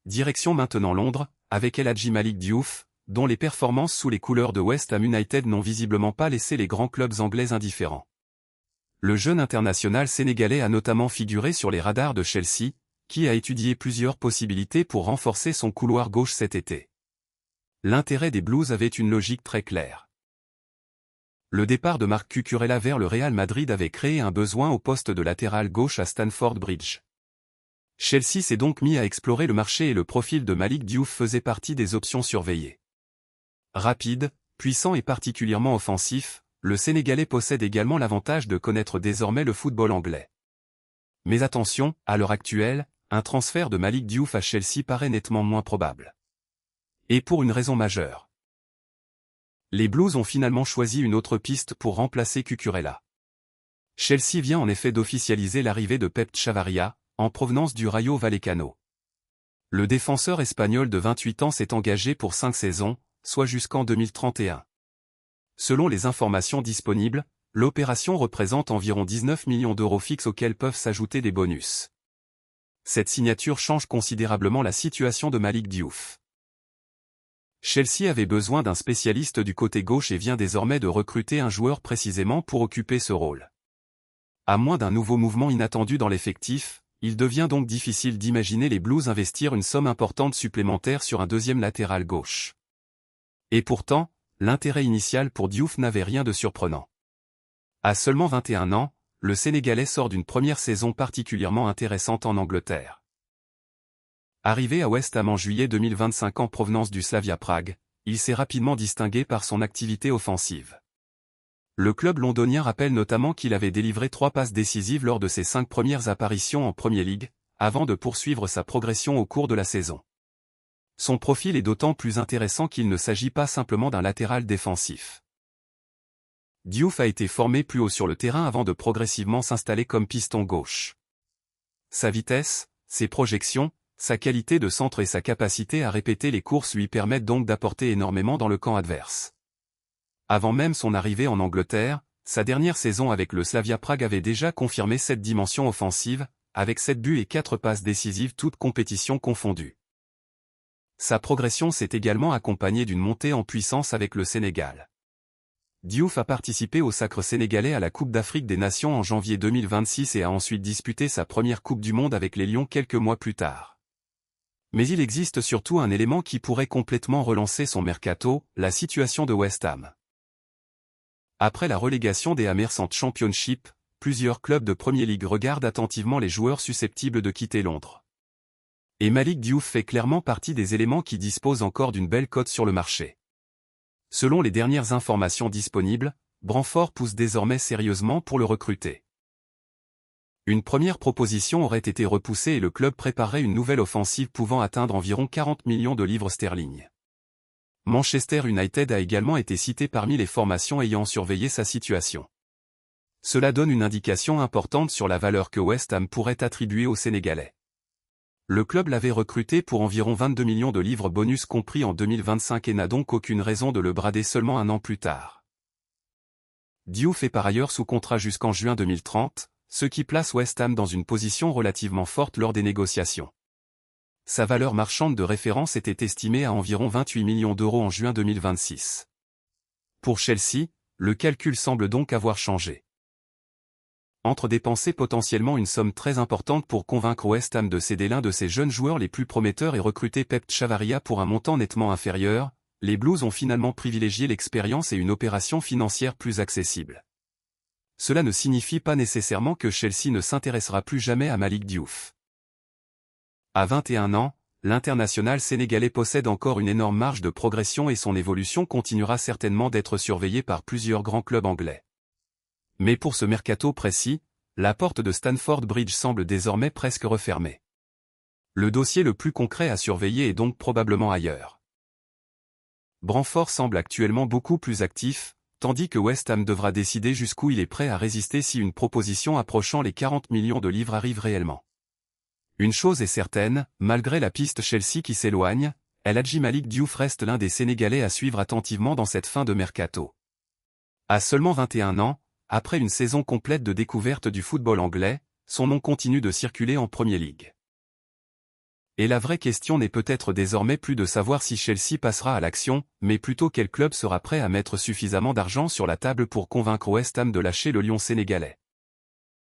Direction maintenant Londres, avec El Hadji Malick Diouf, dont les performances sous les couleurs de West Ham United n'ont visiblement pas laissé les grands clubs anglais indifférents. Le jeune international sénégalais a notamment figuré sur les radars de Chelsea, qui a étudié plusieurs possibilités pour renforcer son couloir gauche cet été. L'intérêt des Blues avait une logique très claire. Le départ de Marc Cucurella vers le Real Madrid avait créé un besoin au poste de latéral gauche à Stamford Bridge. Chelsea s'est donc mis à explorer le marché et le profil de Malick Diouf faisait partie des options surveillées. Rapide, puissant et particulièrement offensif, le Sénégalais possède également l'avantage de connaître désormais le football anglais. Mais attention, à l'heure actuelle, un transfert de Malick Diouf à Chelsea paraît nettement moins probable. Et pour une raison majeure. Les Blues ont finalement choisi une autre piste pour remplacer Cucurella. Chelsea vient en effet d'officialiser l'arrivée de Pep Chavarria, en provenance du Rayo Vallecano. Le défenseur espagnol de 28 ans s'est engagé pour 5 saisons, soit jusqu'en 2031. Selon les informations disponibles, l'opération représente environ 19 millions d'euros fixes auxquels peuvent s'ajouter des bonus. Cette signature change considérablement la situation de Malick Diouf. Chelsea avait besoin d'un spécialiste du côté gauche et vient désormais de recruter un joueur précisément pour occuper ce rôle. À moins d'un nouveau mouvement inattendu dans l'effectif, il devient donc difficile d'imaginer les Blues investir une somme importante supplémentaire sur un deuxième latéral gauche. Et pourtant, l'intérêt initial pour Diouf n'avait rien de surprenant. À seulement 21 ans, le Sénégalais sort d'une première saison particulièrement intéressante en Angleterre. Arrivé à West Ham en juillet 2025 en provenance du Slavia Prague, il s'est rapidement distingué par son activité offensive. Le club londonien rappelle notamment qu'il avait délivré 3 passes décisives lors de ses 5 premières apparitions en Premier League, avant de poursuivre sa progression au cours de la saison. Son profil est d'autant plus intéressant qu'il ne s'agit pas simplement d'un latéral défensif. Diouf a été formé plus haut sur le terrain avant de progressivement s'installer comme piston gauche. Sa vitesse, ses projections, sa qualité de centre et sa capacité à répéter les courses lui permettent donc d'apporter énormément dans le camp adverse. Avant même son arrivée en Angleterre, sa dernière saison avec le Slavia Prague avait déjà confirmé cette dimension offensive, avec 7 buts et 4 passes décisives toutes compétitions confondues. Sa progression s'est également accompagnée d'une montée en puissance avec le Sénégal. Diouf a participé au sacre sénégalais à la Coupe d'Afrique des Nations en janvier 2026 et a ensuite disputé sa première Coupe du Monde avec les Lions quelques mois plus tard. Mais il existe surtout un élément qui pourrait complètement relancer son mercato, la situation de West Ham. Après la relégation des Amersanth Championship, plusieurs clubs de Premier League regardent attentivement les joueurs susceptibles de quitter Londres. Et Malick Diouf fait clairement partie des éléments qui disposent encore d'une belle cote sur le marché. Selon les dernières informations disponibles, Brentford pousse désormais sérieusement pour le recruter. Une première proposition aurait été repoussée et le club préparait une nouvelle offensive pouvant atteindre environ 40 millions de livres sterling. Manchester United a également été cité parmi les formations ayant surveillé sa situation. Cela donne une indication importante sur la valeur que West Ham pourrait attribuer au Sénégalais. Le club l'avait recruté pour environ 22 millions de livres bonus compris en 2025 et n'a donc aucune raison de le brader seulement un an plus tard. Diouf est par ailleurs sous contrat jusqu'en juin 2030, ce qui place West Ham dans une position relativement forte lors des négociations. Sa valeur marchande de référence était estimée à environ 28 millions d'euros en juin 2026. Pour Chelsea, le calcul semble donc avoir changé. Entre dépenser potentiellement une somme très importante pour convaincre West Ham de céder l'un de ses jeunes joueurs les plus prometteurs et recruter Pep Chavarria pour un montant nettement inférieur, les Blues ont finalement privilégié l'expérience et une opération financière plus accessible. Cela ne signifie pas nécessairement que Chelsea ne s'intéressera plus jamais à Malick Diouf. À 21 ans, l'international sénégalais possède encore une énorme marge de progression et son évolution continuera certainement d'être surveillée par plusieurs grands clubs anglais. Mais pour ce mercato précis, la porte de Stamford Bridge semble désormais presque refermée. Le dossier le plus concret à surveiller est donc probablement ailleurs. Brentford semble actuellement beaucoup plus actif, tandis que West Ham devra décider jusqu'où il est prêt à résister si une proposition approchant les 40 millions de livres arrive réellement. Une chose est certaine, malgré la piste Chelsea qui s'éloigne, El Hadji Malick Diouf reste l'un des Sénégalais à suivre attentivement dans cette fin de mercato. À seulement 21 ans, après une saison complète de découverte du football anglais, son nom continue de circuler en Premier League. Et la vraie question n'est peut-être désormais plus de savoir si Chelsea passera à l'action, mais plutôt quel club sera prêt à mettre suffisamment d'argent sur la table pour convaincre West Ham de lâcher le lion sénégalais.